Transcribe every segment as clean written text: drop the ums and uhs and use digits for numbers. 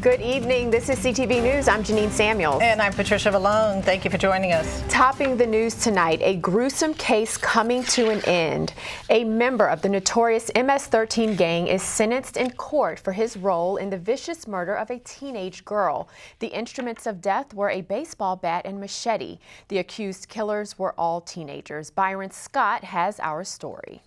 Good evening. This is CTV News. I'm Janine Samuels. And I'm Patricia Vallone. Thank you for joining us. Topping the news tonight, a gruesome case coming to an end. A member of the notorious MS-13 gang is sentenced in court for his role in the vicious murder of a teenage girl. The instruments of death were a baseball bat and machete. The accused killers were all teenagers. Byron Scott has our story.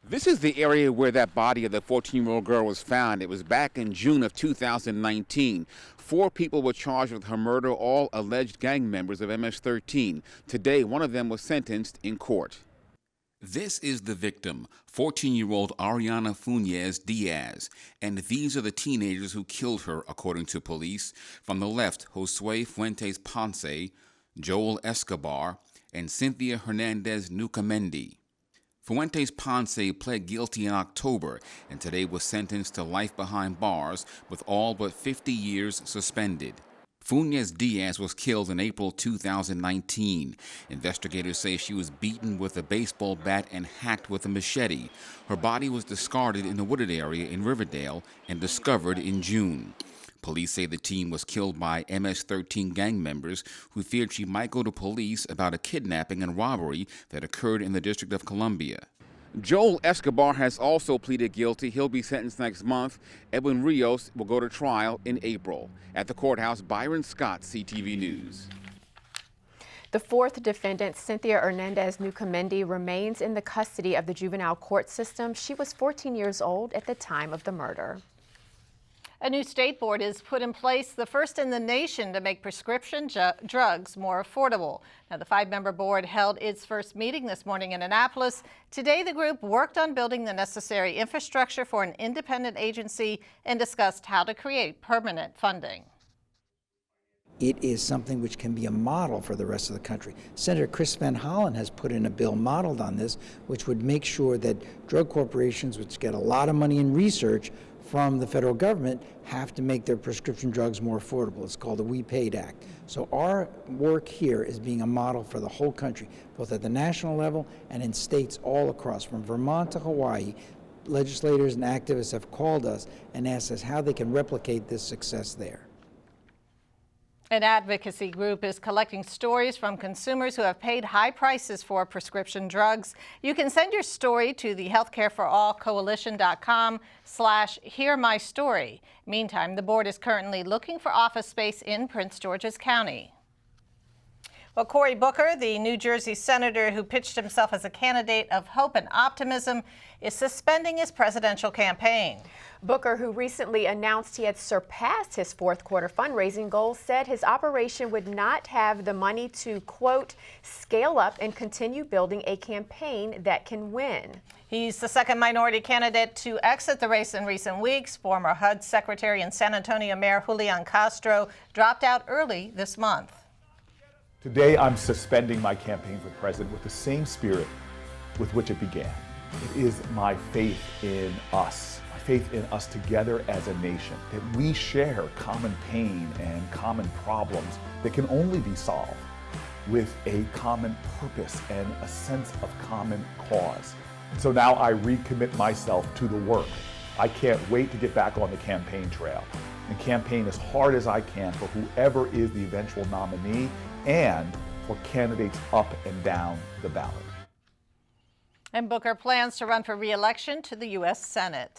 This is the area where that body of the 14-year-old girl was found. It was back in June of 2019. 4 people were charged with her murder, all alleged gang members of MS-13. Today, one of them was sentenced in court. This is the victim, 14-year-old Ariana Diaz. And these are the teenagers who killed her, according to police. From the left, Josue Fuentes Ponce, Joel Escobar, and Cynthia Hernandez Nucamendi. Fuentes Ponce pled guilty in October and today was sentenced to life behind bars with all but 50 years suspended. Diaz was killed in April 2019. Investigators say she was beaten with a baseball bat and hacked with a machete. Her body was discarded in a wooded area in Riverdale and discovered in June. Police say the teen was killed by MS-13 gang members who feared she might go to police about a kidnapping and robbery that occurred in the District of Columbia. Joel Escobar has also pleaded guilty. He'll be sentenced next month. Edwin Rios will go to trial in April. At the courthouse, Byron Scott, CTV News. The 4th defendant, Cynthia Hernandez Nucamendi, remains in the custody of the juvenile court system. She was 14 years old at the time of the murder. A new state board is put in place, the first in the nation to make prescription drugs more affordable. Now, the 5-member board held its first meeting this morning in Annapolis. Today, the group worked on building the necessary infrastructure for an independent agency and discussed how to create permanent funding. It is something which can be a model for the rest of the country. Senator Chris Van Hollen has put in a bill modeled on this, which would make sure that drug corporations, which get a lot of money in research from the federal government, have to make their prescription drugs more affordable. It's called the We Paid Act. So our work here is being a model for the whole country, both at the national level and in states all across, from Vermont to Hawaii. Legislators and activists have called us and asked us how they can replicate this success there. An advocacy group is collecting stories from consumers who have paid high prices for prescription drugs. You can send your story to the healthcareforallcoalition.com/hearmystory. Meantime, the board is currently looking for office space in Prince George's County. Well, Cory Booker, the New Jersey senator who pitched himself as a candidate of hope and optimism, is suspending his presidential campaign. Booker, who recently announced he had surpassed his 4th quarter fundraising goal, said his operation would not have the money to, quote, scale up and continue building a campaign that can win. He's the second minority candidate to exit the race in recent weeks. Former HUD Secretary and San Antonio Mayor Julian Castro dropped out early this month. Today, I'm suspending my campaign for president with the same spirit with which it began. It is my faith in us, my faith in us together as a nation, that we share common pain and common problems that can only be solved with a common purpose and a sense of common cause. So now I recommit myself to the work. I can't wait to get back on the campaign trail and campaign as hard as I can for whoever is the eventual nominee and for candidates up and down the ballot. And Booker plans to run for re-election to the U.S. Senate.